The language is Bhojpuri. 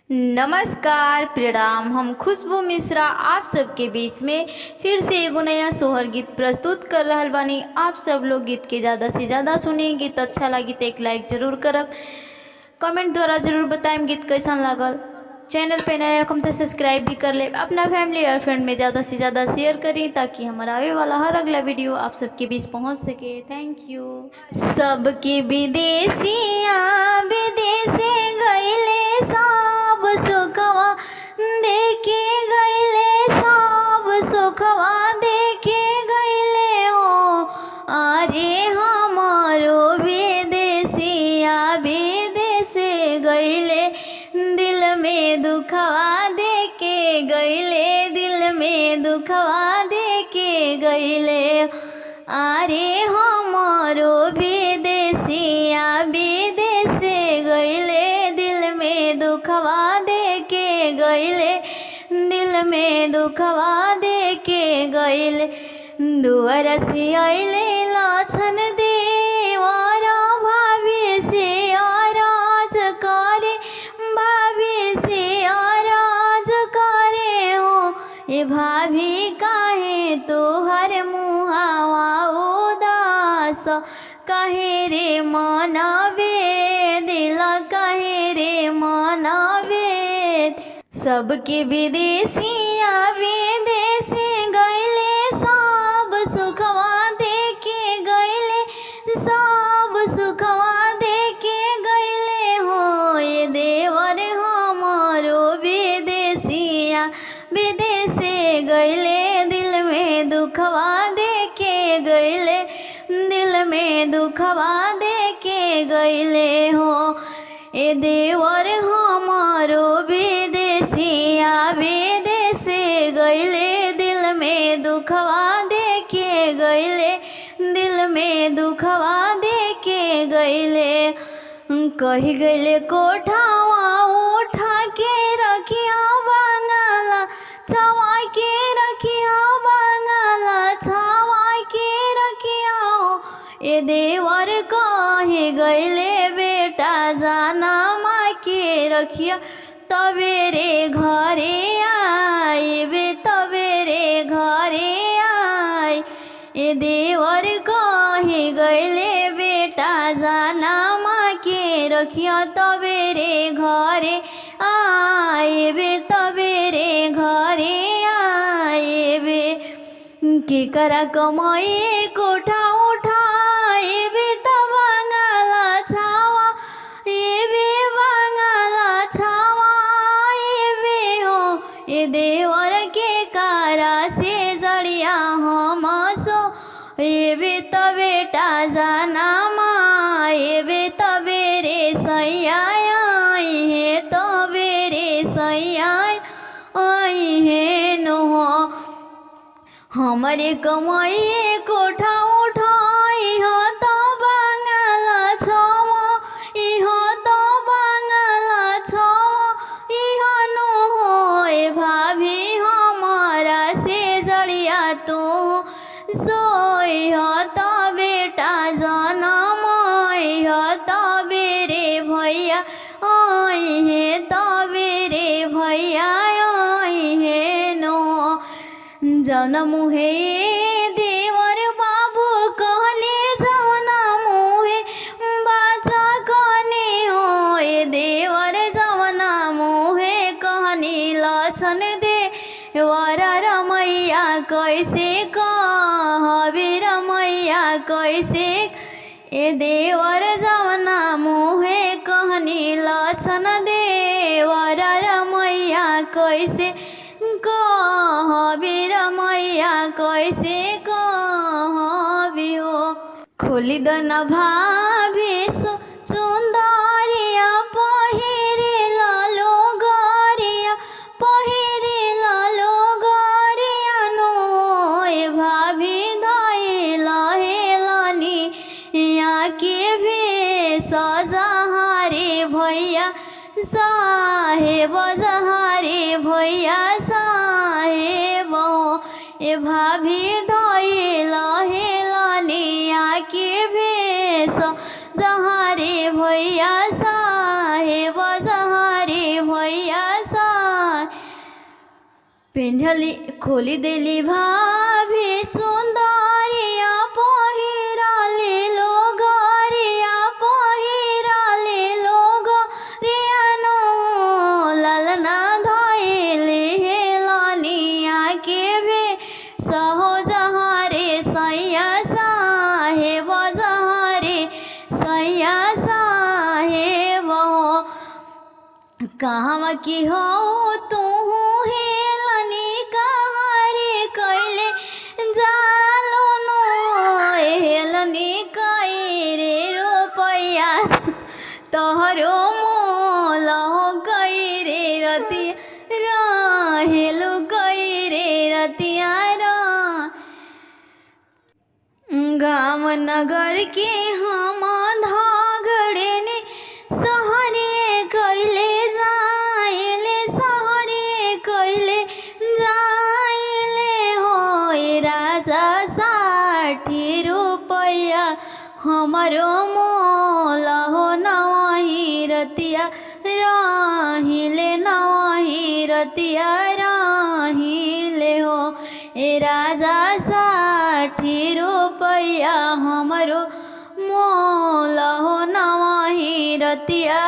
नमस्कार, प्रणाम। हम खुशबू मिश्रा आप सबके बीच में फिर से एगो नया सोहर गीत प्रस्तुत कर रहल बानी। आप सब लोग गीत के ज़्यादा से ज़्यादा सुनी। गीत अच्छा लगी तो एक लाइक ज़रूर करब, कमेंट द्वारा ज़रूर बताएं गीत कैसन लागल। चैनल पे नया रकम तो सब्सक्राइब भी कर ले। अपना फैमिली और फ्रेंड में ज़्यादा से ज़्यादा शेयर करें ताकि हमारा आगे वाला हर अगला वीडियो आप सबके बीच पहुंच सके। Thank you. सबके विदेशिया विदेशे गईले सब सुखवा देके गईले, सब सुखवा देके गईले हो। अरे हमारो विदेशिया विदेशे गईले, दिल में दुखवा देके गईले, दिल में दुखवा देके गईले। अरे हमारो विदेशिया विदेशे गईले, दिल में दुखवा देके गईले, दिल में दुखवा देके गईले। दुआर से अइले लछन देवरा, भाभी से आराज करे, भाभी से आराज करे हो। ए भाभी काहे तोहर मुहावा उदास, काहे रे मनवे दिल, काहे रे मनवे। सबके विदेशिया विदेशे गईले, सब सुखवा देके गईले, सब सुखवा देके गईले हो। ये देवर हमारो विदेशिया विदेशे गईले, दिल में दुखवा देके गईले, दिल में दुखवा देके गईले हो। ए देवर हमारो विदेशिया विदेशे गईले, दिल में दुखवा देके गईले, दिल में दुखवा देके गईले। कही गईले कोठावा उठा के रखिया बंगाला, छवा के रखिया बंगाला, छवा के रखिया हो। ए देवर कही गईले बेटा जाना माँ के रखिया, तबेरे घरे आइबे, तबेरे घरे आइ। ए देवर कही गईले बेटा जाना माँ के रखिया, तबेरे घरे आइबे, तबेरे घरे आइबे। के करा कमाई कोठा उठाइबे, तब बंगाला छावा एबे, बंगाला छावा एबे हो। ए देवर के कारा से जड़िया हम सो एबे, तब बेटा जाना माँ एबे, तबेरे सैया आई है, तबेरे सैया आई है नो। हमारे कमाई कोठा उठाई हो, तो बंगाला छवा इहो, तो बंगाला छवा इहो नो हो। ए भाभी हमारा से जड़िया तो सोई हो, तो बेटा जनम आई हो, तो बेरे भैया आई है, तो बेरे भैया आई है नो। जौना मुहे देवर बाबू कहले, जौना मुहे बाचा कहने हो। ए देवर जौना मुहे कहनी लछन देवर रमैया कैसे कहबे, रमैया कैसे। ए देवर जौना मुहे कहनी लछन देवर रमैया कैसे कहबे, रमैया कैसे कहबे हो। खोली दना भाभी चुंदरिया, पहिरे लालो गरिया, पहिरे लालो गरिया नो। ए भाभी धई लहे लानी या के भी सजहारे भैया साहेब, जहारे भैया साहेब हो। ए भाभी धई लहे लानिया के भेष, जहारे भैया साहेब, जहारे भैया पेन्हली खोली देली भाभी चुंदरिया पहिराले लोगरिया पहिराले लोगरियानो ललना धैले हेलनिया के भे सहजहारे सैया साहेब जहारे सैया साहेब कहवा की हो तू हेलनी कहारे कैले जालो नो हेलनी कैरे रुपैया तोहरो मोल गैरे रतिया रहेलु गैरे रतिया गाम नगर के हम धागड़े ने सहरे कैले जाइले सहरे कैले जाइले हो राजा 60 रुपैया हमारो मोल हो नवही रतिया राहिले नवही रतिया राहिले हो ए राजा 60 रुपैया हमारो मोल हो नवही रतिया